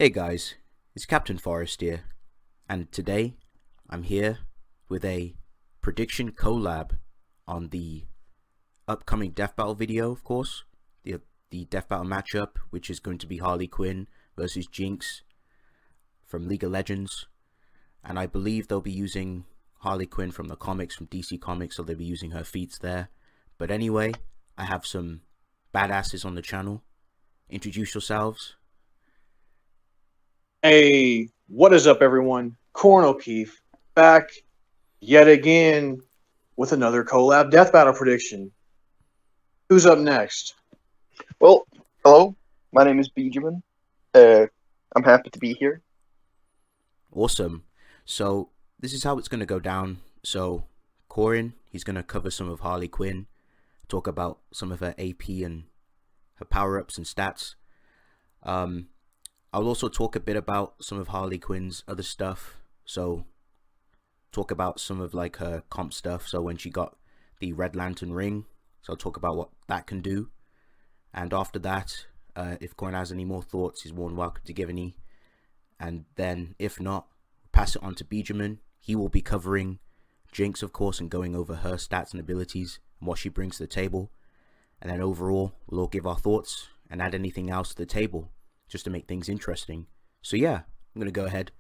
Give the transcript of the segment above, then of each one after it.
Hey guys, it's Captain Forest here, and today I'm here with a prediction collab on the upcoming Death Battle video, of course. The Death Battle matchup, which is going to be Harley Quinn versus Jinx from League of Legends. And I believe they'll be using Harley Quinn from the comics, from DC Comics, so they'll be using her feats there. But anyway, I have some badasses on the channel. Introduce yourselves. Hey, what is up, everyone? Corn O'Keefe back yet again with another collab death battle prediction. Who's up next? Well, hello. My name is Benjamin. I'm happy to be here. Awesome. So this is how it's going to go down. So Corin, he's going to cover some of Harley Quinn, talk about some of her AP and her power-ups and stats. I'll also talk a bit about some of Harley Quinn's other stuff. So talk about some of like her comp stuff. So when she got the Red Lantern ring, so I'll talk about what that can do. And after that, if Corin has any more thoughts, he's more than welcome to give any. And then if not, pass it on to Benjamin. He will be covering Jinx, of course, and going over her stats and abilities and what she brings to the table. And then overall, we'll all give our thoughts and add anything else to the table, just to make things interesting. So yeah, I'm going to go ahead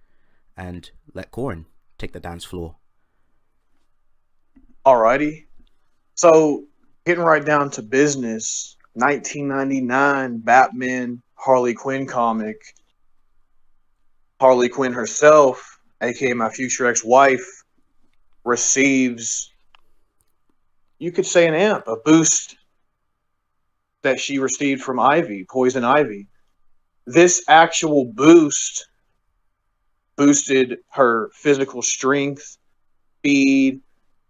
and let Corin take the dance floor. Alrighty. So, getting right down to business, 1999 Batman Harley Quinn comic. Harley Quinn herself, aka my future ex-wife, receives, you could say, an amp, a boost that she received from Ivy, Poison Ivy. This actual boost boosted her physical strength, speed,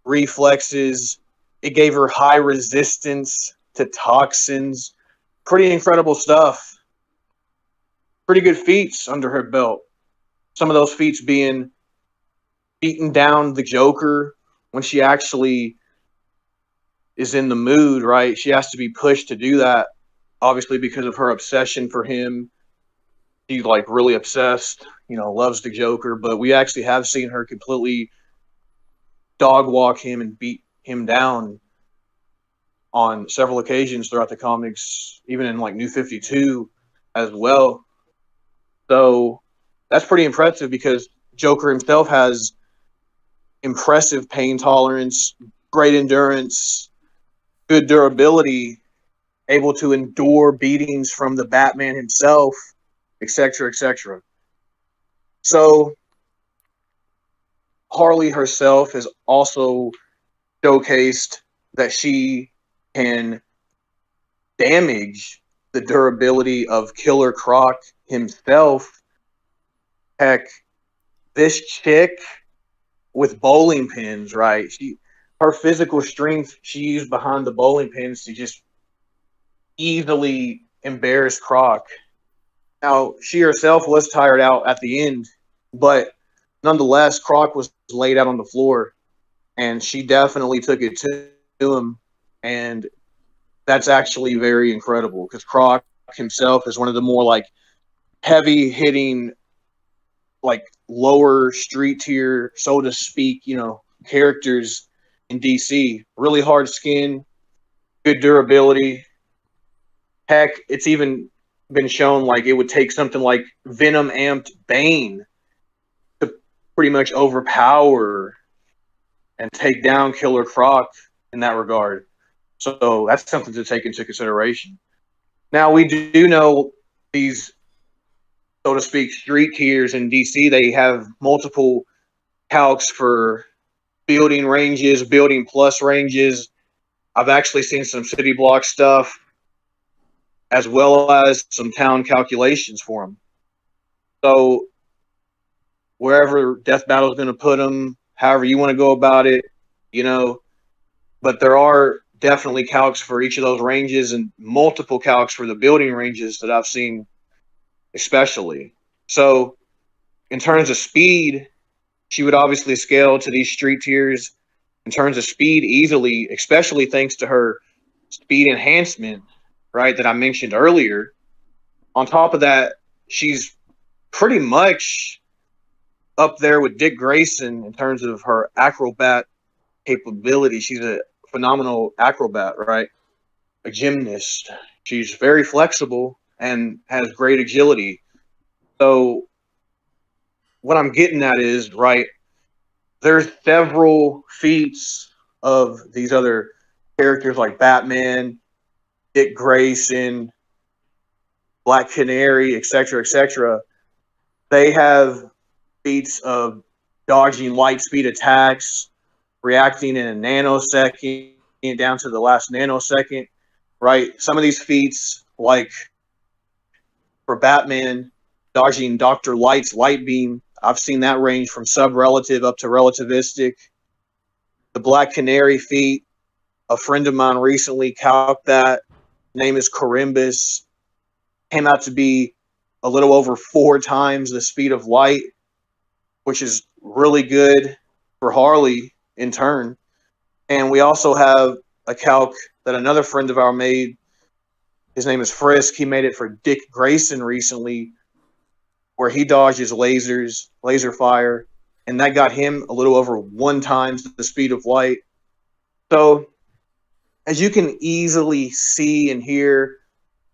reflexes. It gave her high resistance to toxins. Pretty incredible stuff. Pretty good feats under her belt. Some of those feats being beating down the Joker when she actually is in the mood, right? She has to be pushed to do that, obviously because of her obsession for him. She's like really obsessed, loves the Joker, but we actually have seen her completely dog walk him and beat him down on several occasions throughout the comics, even in like New 52 as well. So that's pretty impressive because Joker himself has impressive pain tolerance, great endurance, good durability, able to endure beatings from the Batman himself, etc., etc. So Harley herself has also showcased that she can damage the durability of Killer Croc himself. Heck, this chick with bowling pins, right? Her physical strength she used behind the bowling pins to just easily embarrass Croc. Now, she herself was tired out at the end, but nonetheless, Croc was laid out on the floor, and she definitely took it to him, and that's actually very incredible because Croc himself is one of the more like heavy-hitting, like lower street tier, so to speak, characters in DC. Really hard skin, good durability. Heck, it's even been shown like it would take something like Venom amped Bane to pretty much overpower and take down Killer Croc in that regard. So that's something to take into consideration. Now, we do know these, so to speak, street tiers in DC, they have multiple calcs for building ranges, building plus ranges. I've actually seen some city block stuff as well as some town calculations for them. So wherever Death Battle is going to put them, however you want to go about it, but there are definitely calcs for each of those ranges and multiple calcs for the building ranges that I've seen especially. So in terms of speed, she would obviously scale to these street tiers in terms of speed easily, especially thanks to her speed enhancement, right, that I mentioned earlier. On top of that, she's pretty much up there with Dick Grayson in terms of her acrobat capability. She's a phenomenal acrobat, right? A gymnast. She's very flexible and has great agility. So what I'm getting at is, right, there's several feats of these other characters like Batman, Dick Grayson, Black Canary, etc., etc. They have feats of dodging light speed attacks, reacting in a nanosecond, down to the last nanosecond, right? Some of these feats, like for Batman, dodging Dr. Light's light beam, I've seen that range from sub-relative up to relativistic. The Black Canary feat, a friend of mine recently calced that. Name is Corimbus. Came out to be a little over 4 times the speed of light, which is really good for Harley in turn. And we also have a calc that another friend of ours made. His name is Frisk. He made it for Dick Grayson recently, where he dodges lasers, laser fire, and that got him a little over 1 times the speed of light. So, as you can easily see and hear,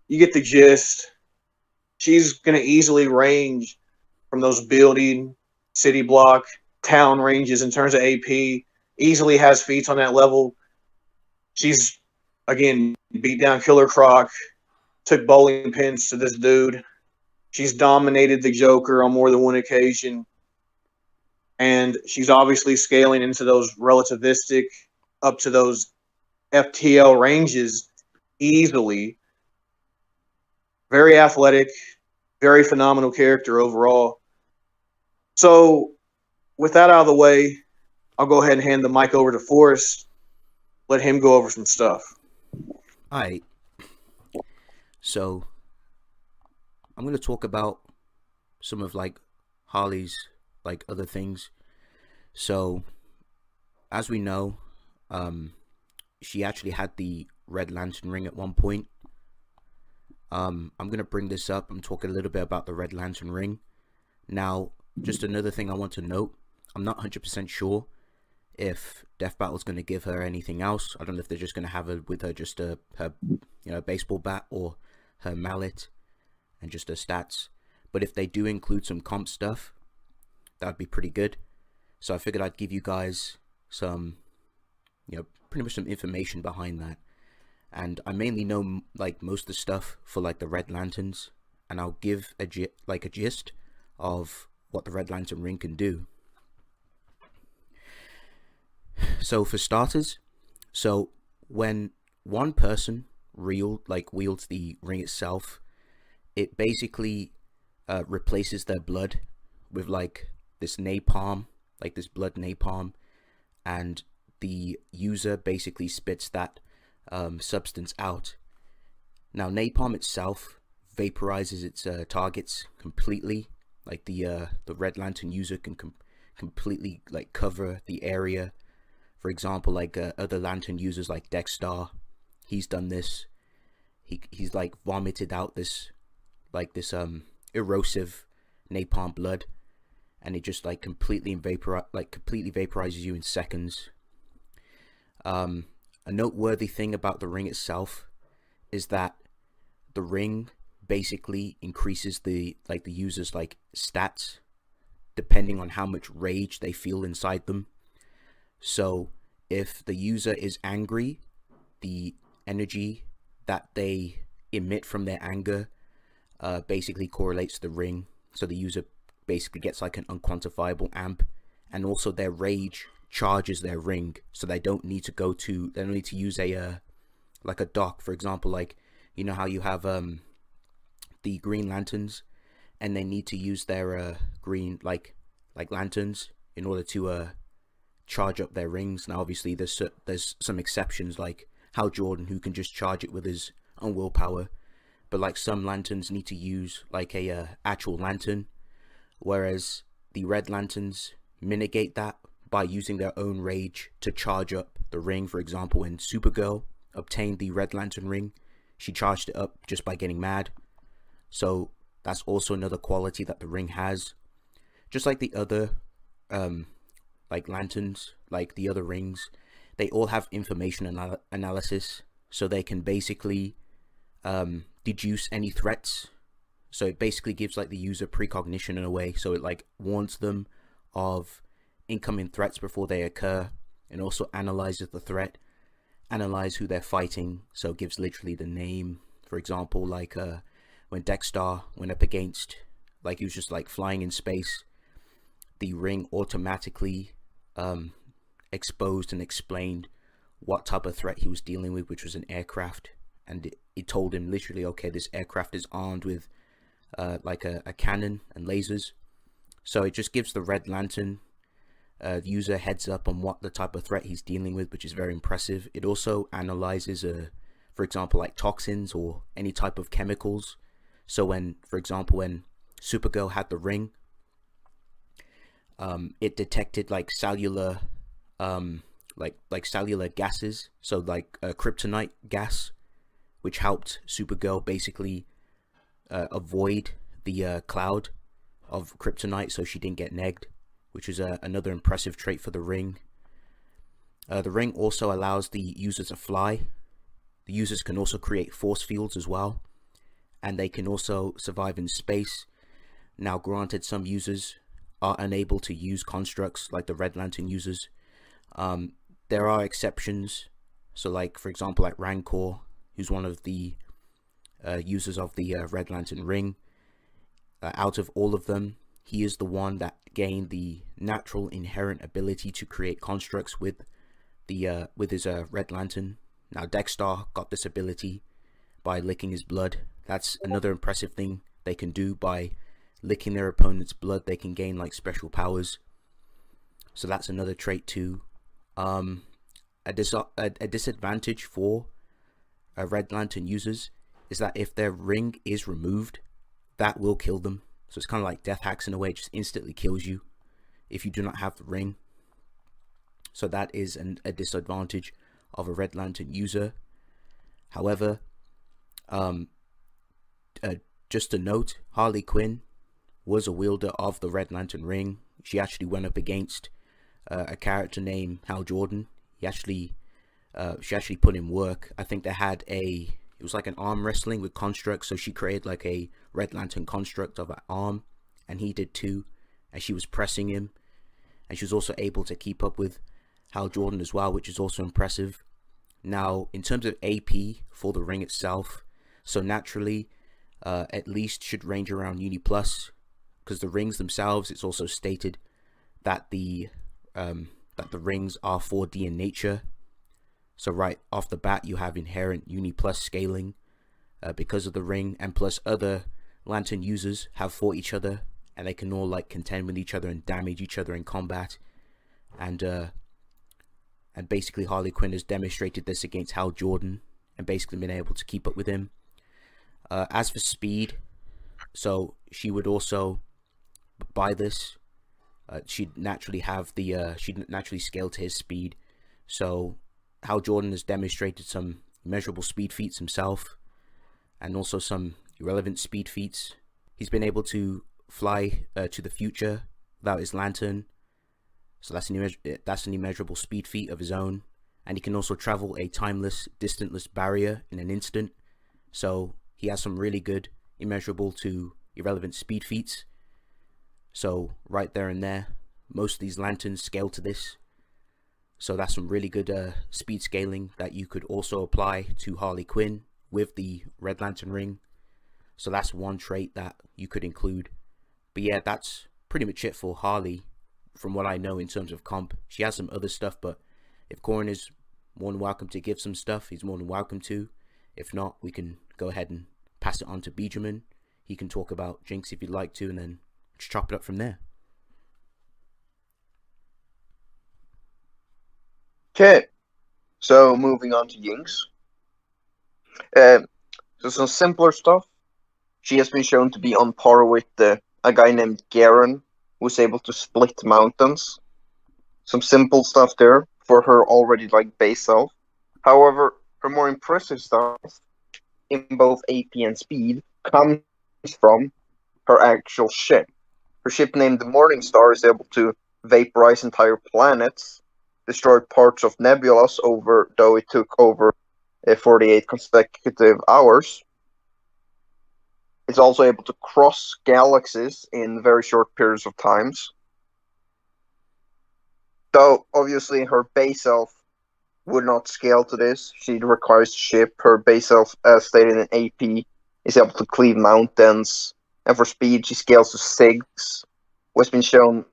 you get the gist. She's going to easily range from those building, city block, town ranges in terms of AP. Easily has feats on that level. She's, again, beat down Killer Croc, took bowling pins to this dude. She's dominated the Joker on more than one occasion. And she's obviously scaling into those relativistic, up to those FTL ranges easily. Very athletic, very phenomenal character overall. So, with that out of the way, I'll go ahead and hand the mic over to Forrest. Let him go over some stuff. Alright. So, I'm going to talk about some of like Harley's like other things. So, as we know, she actually had the Red Lantern ring at one point. I'm going to bring this up. I'm talking a little bit about the Red Lantern ring. Now, just another thing I want to note. I'm not 100% sure if Death Battle's going to give her anything else. I don't know if they're just going to have her with her just her baseball bat or her mallet and just her stats. But if they do include some comp stuff, that'd be pretty good. So I figured I'd give you guys some, pretty much some information behind that. And I mainly know like most of the stuff for like the Red Lanterns, and I'll give a gist of what the Red Lantern ring can do. So for starters, when one person wields the ring itself, it basically replaces their blood with like this napalm, like this blood napalm, and the user basically spits that substance out. Now napalm itself vaporizes its targets completely. Like the Red Lantern user can completely like cover the area. For example, like other Lantern users like Dexter, he's done this. He's like vomited out this erosive napalm blood, and it just like completely vaporizes you in seconds. A noteworthy thing about the ring itself is that the ring basically increases the user's like stats depending on how much rage they feel inside them. So if the user is angry, the energy that they emit from their anger basically correlates to the ring. So the user basically gets like an unquantifiable amp, and also their rage charges their ring, so they don't need to use a dock. For example, like you know how you have the Green Lanterns, and they need to use their green like lanterns in order to charge up their rings. Now obviously there's some exceptions, like Hal Jordan, who can just charge it with his own willpower, but like some lanterns need to use like a actual lantern, whereas the Red Lanterns mitigate that by using their own rage to charge up the ring. For example, when Supergirl obtained the Red Lantern ring, she charged it up just by getting mad. So That's also another quality that the ring has. Just like the other like lanterns, like the other rings, they all have information analysis, so they can basically deduce any threats. So it basically gives like the user precognition in a way, so it like warns them of incoming threats before they occur, and also analyzes the threat, analyze who they're fighting, so it gives literally the name. For example, like when Dexter went up against, like he was just like flying in space, the ring automatically exposed and explained what type of threat he was dealing with, which was an aircraft, and it told him literally, okay, this aircraft is armed with like a cannon and lasers. So it just gives the Red Lantern user heads up on what the type of threat he's dealing with, which is very impressive. It also analyzes for example, like toxins or any type of chemicals. So when, for example, when Supergirl had the ring, it detected like cellular like cellular gases, so like kryptonite gas, which helped Supergirl basically avoid the cloud of kryptonite, so she didn't get negged, which is another impressive trait for the ring. The ring also allows the user to fly. The users can also create force fields as well, and they can also survive in space. Now granted, some users are unable to use constructs like the Red Lantern users. There are exceptions, so like for example like Rancor, who's one of the users of the Red Lantern ring. Out of all of them, he is the one that gained the natural inherent ability to create constructs with his Red Lantern. Now Dexter got this ability by licking his blood. That's another impressive thing they can do. By licking their opponent's blood, they can gain like special powers. So that's another trait too. A disadvantage for Red Lantern users is that if their ring is removed, that will kill them. So it's kind of like death hacks in a way. It just instantly kills you if you do not have the ring. So that is a disadvantage of a Red Lantern user. However, just a note, Harley Quinn was a wielder of the Red Lantern ring. She actually went up against a character named Hal Jordan. She actually put in work. I think they had it was like an arm wrestling with constructs, so she created like a Red Lantern construct of an arm, and he did too, and she was pressing him, and she was also able to keep up with Hal Jordan as well, which is also impressive. Now in terms of AP for the ring itself, so naturally at least should range around Uni Plus, because the rings themselves, it's also stated that the rings are 4D in nature. So right off the bat, you have inherent Uni Plus scaling because of the ring, and plus other Lantern users have fought each other, and they can all like contend with each other and damage each other in combat. And basically Harley Quinn has demonstrated this against Hal Jordan, and basically been able to keep up with him. As for speed, so she would also buy this. She'd naturally scale to his speed. So Hal Jordan has demonstrated some measurable speed feats himself, and also some irrelevant speed feats. He's been able to fly to the future without his lantern, so that's an immeasurable speed feat of his own. And he can also travel a timeless, distantless barrier in an instant. So he has some really good immeasurable to irrelevant speed feats. So right there and there, most of these lanterns scale to this. So that's some really good speed scaling that you could also apply to Harley Quinn with the Red Lantern ring. So that's one trait that you could include. But yeah, that's pretty much it for Harley from what I know in terms of comp. She has some other stuff, but if Corin is more than welcome to give some stuff, he's more than welcome to. If not, we can go ahead and pass it on to Benjamin. He can talk about Jinx if you'd like to, and then just chop it up from there. Okay, so moving on to Jinx. So some simpler stuff. She has been shown to be on par with a guy named Garen, who's able to split mountains. Some simple stuff there for her already like base self. However, her more impressive stuff in both AP and speed comes from her actual ship. Her ship named the Morning Star is able to vaporize entire planets, destroy parts of nebulas though it took over 48 consecutive hours. It's also able to cross galaxies in very short periods of times. Though obviously her base self would not scale to this. She requires a ship. Her base self, as stated in AP, is able to cleave mountains. And for speed, she scales to 6, was been shown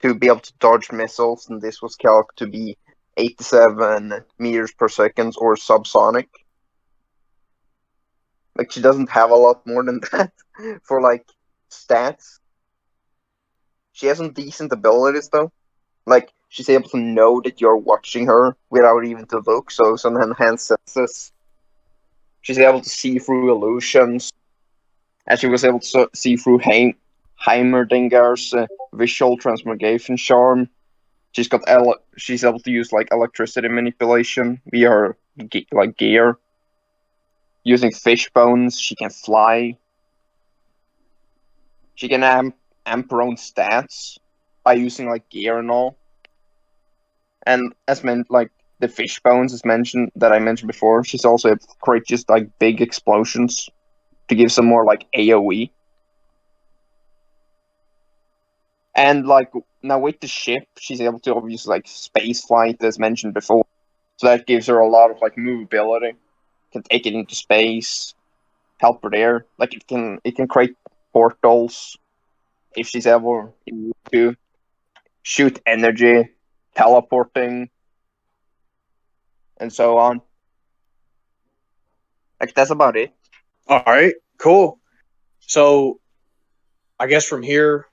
to be able to dodge missiles, and this was calculated to be 87 meters per second or subsonic. Like, she doesn't have a lot more than that for, like, stats. She has some decent abilities, though. Like, she's able to know that you're watching her without even to look, so some enhanced senses. She's able to see through illusions, and she was able to see through Heimerdinger's visual transmogration charm. She's able to use like electricity manipulation via her gear. Using fish bones, she can fly. She can amp her own stats by using like gear and all. And as meant like the fish bones as mentioned that I mentioned before, she's also able to create just like big explosions to give some more like AoE. And like now with the ship, she's able to obviously like space flight as mentioned before. So that gives her a lot of like movability. Can take it into space, help her there. Like it can create portals if she's able to shoot energy, teleporting, and so on. Like that's about it. All right, cool. So I guess from here,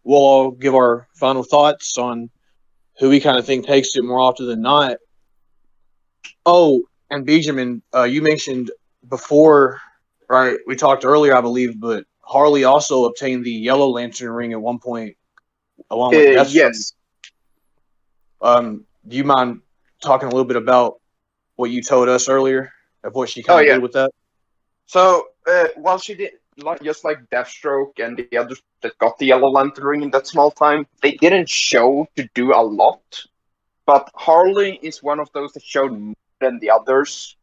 we'll all give our final thoughts on who we kind of think takes it more often than not. Oh, and Benjamin, you mentioned before, right? We talked earlier, I believe, but Harley also obtained the Yellow Lantern ring at one point, along with Deathstroke. Yes. Do you mind talking a little bit about what you told us earlier of what she kind of did with that? So, while she did, just like Deathstroke and the others that got the Yellow Lantern ring in that small time, they didn't show to do a lot. But Harley is one of those that showed more than the others.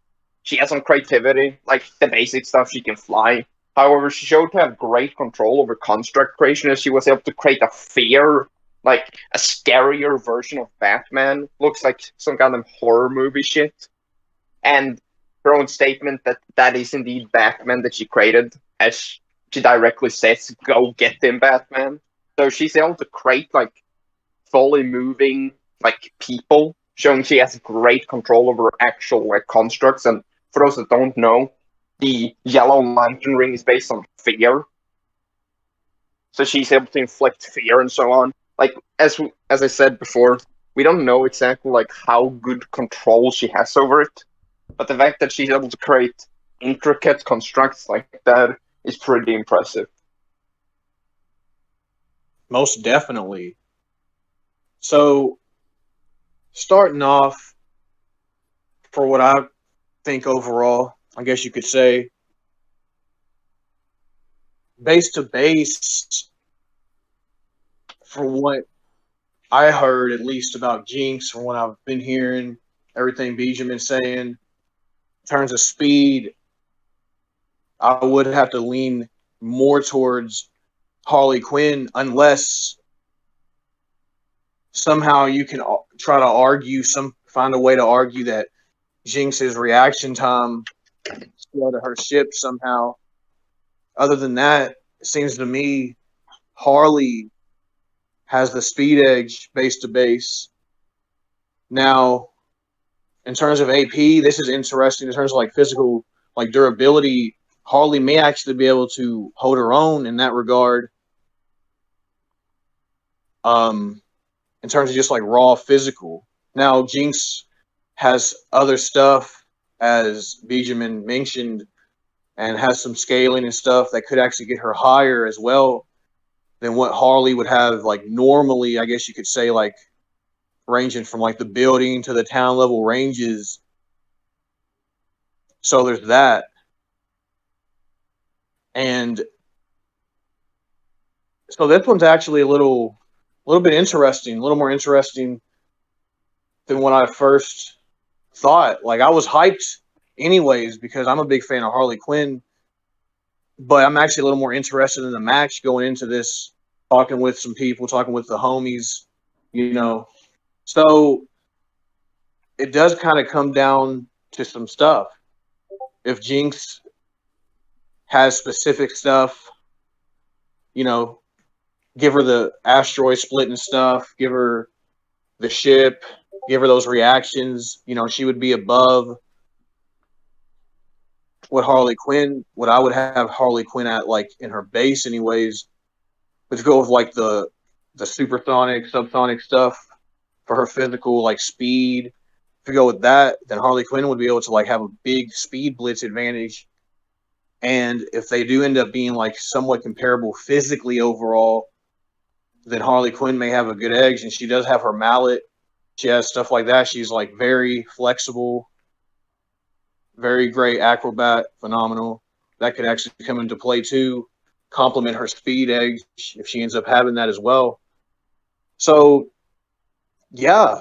She has some creativity, like the basic stuff, she can fly. However, she showed to have great control over construct creation as she was able to create a fear, like a scarier version of Batman. Looks like some kind of horror movie shit. And her own statement that is indeed Batman that she created, as she directly says, "Go get him, Batman." So she's able to create like fully moving like people, showing she has great control over actual like constructs. And for those that don't know, the Yellow Lantern ring is based on fear, so she's able to inflict fear and so on. Like as I said before, we don't know exactly like how good control she has over it. But the fact that she's able to create intricate constructs like that is pretty impressive. Most definitely. So, starting off, for what I think overall, I guess you could say, base to base, for what I heard, at least about Jinx, from what I've been hearing, everything Benjamin saying, in terms of speed, I would have to lean more towards Harley Quinn, unless somehow you can try to find a way to argue that Jinx's reaction time scaled to her ship somehow. Other than that, it seems to me Harley has the speed edge base to base. Now, in terms of AP, this is interesting. In terms of like physical, like durability, Harley may actually be able to hold her own in that regard. In terms of just like raw physical. Now, Jinx has other stuff, as Benjamin mentioned, and has some scaling and stuff that could actually get her higher as well than what Harley would have, like normally, I guess you could say, like ranging from like the building to the town level ranges. So there's that. And So this one's actually a little bit interesting, a little more interesting than what I first thought. Like I was hyped anyways because I'm a big fan of Harley Quinn, but I'm actually a little more interested in the match going into this, talking with some people, talking with the homies, you know. So it does kind of come down to some stuff. If Jinx has specific stuff, you know, give her the asteroid split and stuff, give her the ship, give her those reactions, she would be above what I would have Harley Quinn at, like in her base anyways. Let's go with like the supersonic, subsonic stuff for her physical like speed. If we go with that, then Harley Quinn would be able to like have a big speed blitz advantage. And if they do end up being like somewhat comparable physically overall, then Harley Quinn may have a good edge. And she does have her mallet. She has stuff like that. She's like very flexible, very great acrobat, phenomenal. That could actually come into play too, complement her speed edge if she ends up having that as well. So, yeah,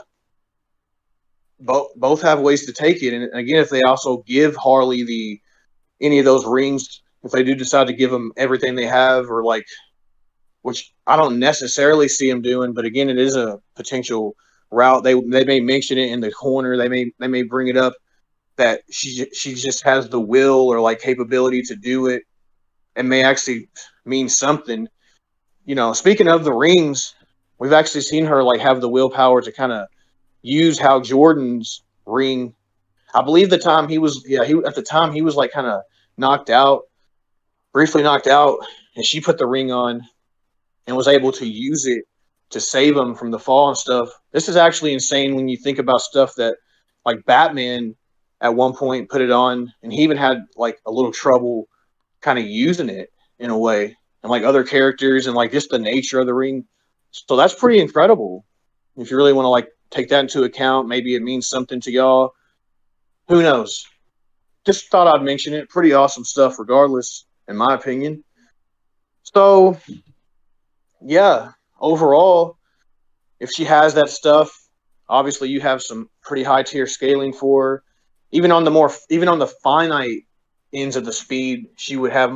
both have ways to take it. And again, if they also give Harley any of those rings, if they do decide to give them everything they have, or like, which I don't necessarily see them doing, but again, it is a potential route. They may mention it in the corner. They may bring it up that she just has the will or like capability to do it, and may actually mean something. Speaking of the rings, we've actually seen her like have the willpower to kind of use Hal Jordan's ring. I believe the time he was at the time he was like kind of knocked out, briefly knocked out, and she put the ring on and was able to use it to save him from the fall and stuff. This is actually insane when you think about stuff that like Batman at one point put it on, and he even had like a little trouble kind of using it in a way, and like other characters and like just the nature of the ring. So that's pretty incredible. If you really want to like take that into account, maybe it means something to y'all. Who knows? Just thought I'd mention it. Pretty awesome stuff, regardless, in my opinion. So, yeah, overall, if she has that stuff, obviously you have some pretty high tier scaling for her. Even on the finite ends of the speed, she would have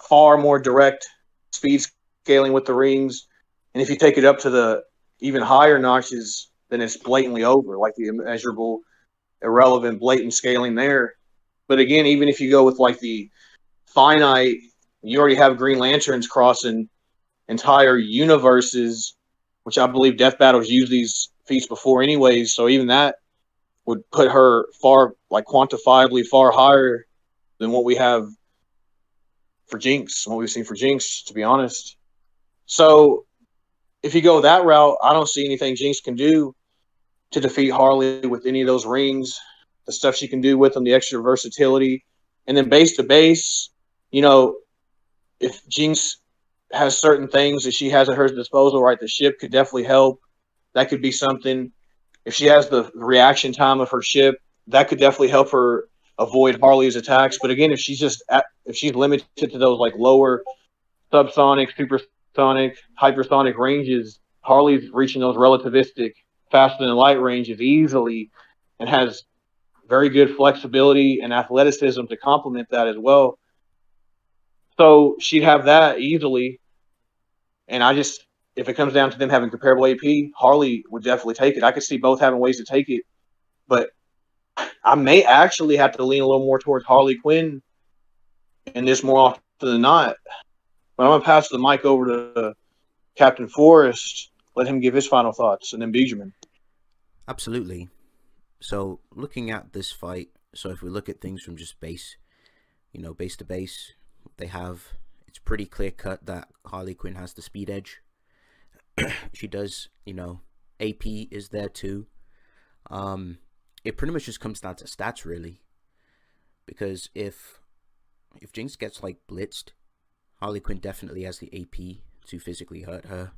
far more direct speed scaling with the rings. And if you take it up to the even higher notches, then it's blatantly over, like the immeasurable, irrelevant, blatant scaling there. But again, even if you go with like the finite, you already have Green Lanterns crossing entire universes, which I believe Death Battle's used these feats before anyways. So even that would put her like quantifiably far higher than what we have for Jinx, what we've seen for Jinx, to be honest. So if you go that route, I don't see anything Jinx can do to defeat Harley with any of those rings, the stuff she can do with them, the extra versatility. And then base to base, if Jinx has certain things that she has at her disposal, right, the ship could definitely help. That could be something. If she has the reaction time of her ship, that could definitely help her avoid Harley's attacks. But again, if she's limited to those like lower subsonic, supersonic, hypersonic ranges, Harley's reaching those relativistic, faster than light ranges easily, and has very good flexibility and athleticism to complement that as well. So she'd have that easily. And if it comes down to them having comparable AP, Harley would definitely take it. I could see both having ways to take it, but I may actually have to lean a little more towards Harley Quinn in this more often than not. But I'm going to pass the mic over to Captain Forrest, let him give his final thoughts, and then Benjamin. Absolutely. So looking at this fight, so if we look at things from just base to base, it's pretty clear cut that Harley Quinn has the speed edge. She does, AP is there too. It pretty much just comes down to stats, really, because if Jinx gets like blitzed, Harley Quinn definitely has the AP to physically hurt her,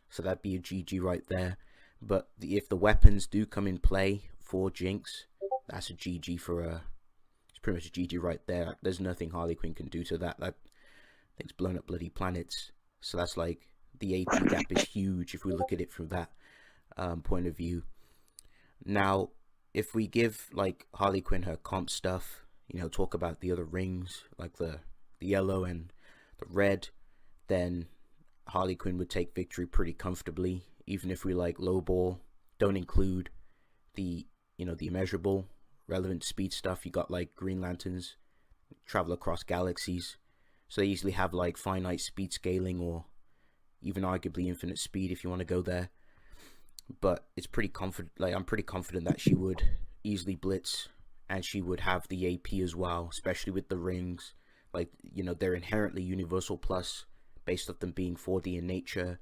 so that'd be a GG right there. But if the weapons do come in play for Jinx, that's a GG for her. It's pretty much a GG right there. There's nothing Harley Quinn can do to that. That thing's blown up bloody planets. So that's like the AP gap is huge if we look at it from that point of view. Now, if we give like Harley Quinn her comp stuff, talk about the other rings, like the yellow and the red, then Harley Quinn would take victory pretty comfortably. Even if we like lowball, don't include the the immeasurable relevant speed stuff. You got like Green Lanterns travel across galaxies, so they usually have like finite speed scaling or even arguably infinite speed if you want to go there. But it's pretty confident. Like, I'm pretty confident that she would easily blitz, and she would have the AP as well, especially with the rings. Like, they're inherently universal plus, based off them being 4D in nature,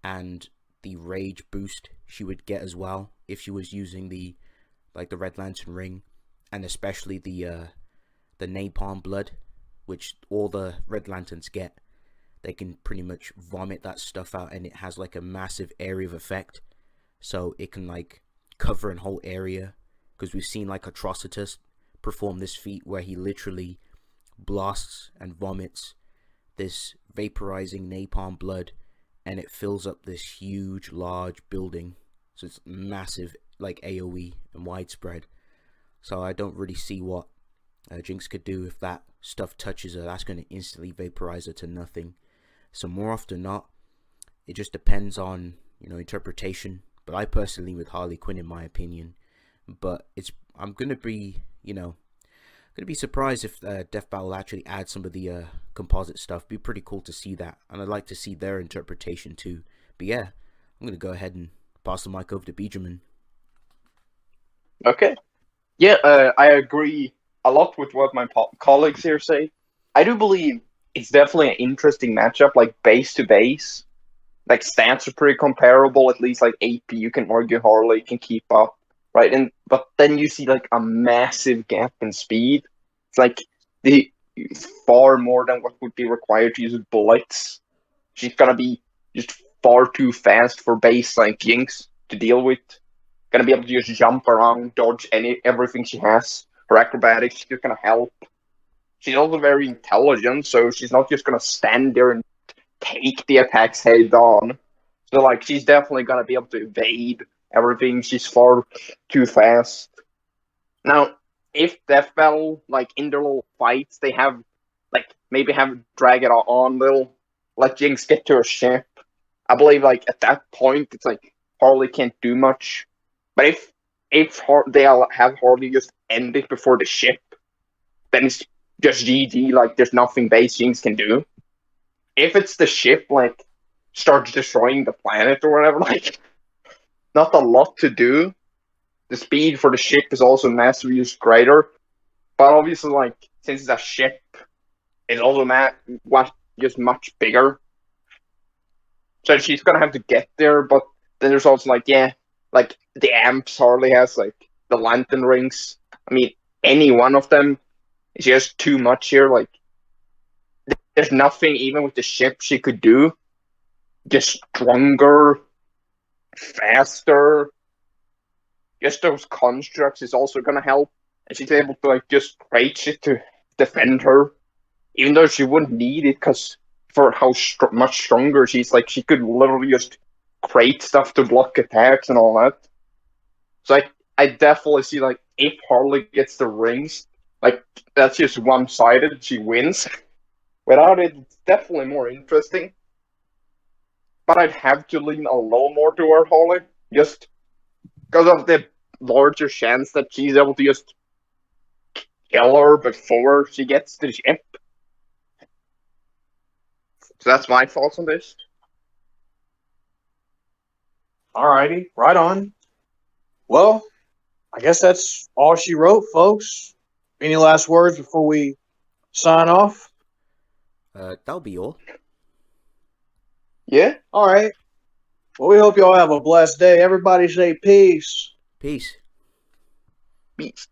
and the rage boost she would get as well if she was using the Red Lantern ring, and especially the napalm blood, which all the Red Lanterns get. They can pretty much vomit that stuff out, and it has like a massive area of effect. So it can like cover an whole area, because we've seen like Atrocitus perform this feat where he literally blasts and vomits this vaporizing napalm blood, and it fills up this huge large building. So it's massive, like AoE and widespread. So I don't really see what Jinx could do if that stuff touches her. That's going to instantly vaporize her to nothing. So more often than not, it just depends on interpretation. But I personally with Harley Quinn, in my opinion. But I'm gonna be surprised if Death Battle actually adds some of the composite stuff. Be pretty cool to see that, and I'd like to see their interpretation too. But yeah, I'm gonna go ahead and pass the mic over to Benjamin. Okay. Yeah, I agree a lot with what my colleagues here say. I do believe it's definitely an interesting matchup, like base to base. Like stats are pretty comparable, at least like AP you can argue Harley can keep up, right? But then you see like a massive gap in speed. It's like far more than what would be required to use bullets. She's gonna be just far too fast for base like Jinx to deal with. Gonna be able to just jump around, dodge everything she has. Her acrobatics is just gonna help. She's also very intelligent, so she's not just gonna stand there and take the attacks head on. So like she's definitely gonna be able to evade everything. She's far too fast. Now, if Death Battle, like in their little fights, they have like maybe have drag it on little, let Jinx get to her ship. I believe like at that point it's like Harley can't do much. But if they have Harley just end it before the ship, then it's just GG. Like there's nothing base Jinx can do. If it's the ship, like, starts destroying the planet or whatever, like, not a lot to do. The speed for the ship is also massively greater. But obviously, like, since it's a ship, it's also just much bigger. So she's gonna have to get there, but then there's also, like, like, the amps Harley has, like, the lantern rings. I mean, any one of them is just too much here, like, there's nothing, even with the ship, she could do. Just stronger, faster. Just those constructs is also gonna help. And she's able to like just create shit to defend her. Even though she wouldn't need it, because for how much stronger she's, like, she could literally just create stuff to block attacks and all that. So I definitely see, like, if Harley gets the rings, like, that's just one-sided, she wins. Without it, it's definitely more interesting. But I'd have to lean a little more toward Harley, just because of the larger chance that she's able to just kill her before she gets to the ship. So that's my thoughts on this. Alrighty, right on. Well, I guess that's all she wrote, folks. Any last words before we sign off? That'll be all. Yeah. All right. Well, we hope y'all have a blessed day. Everybody say peace. Peace. Peace.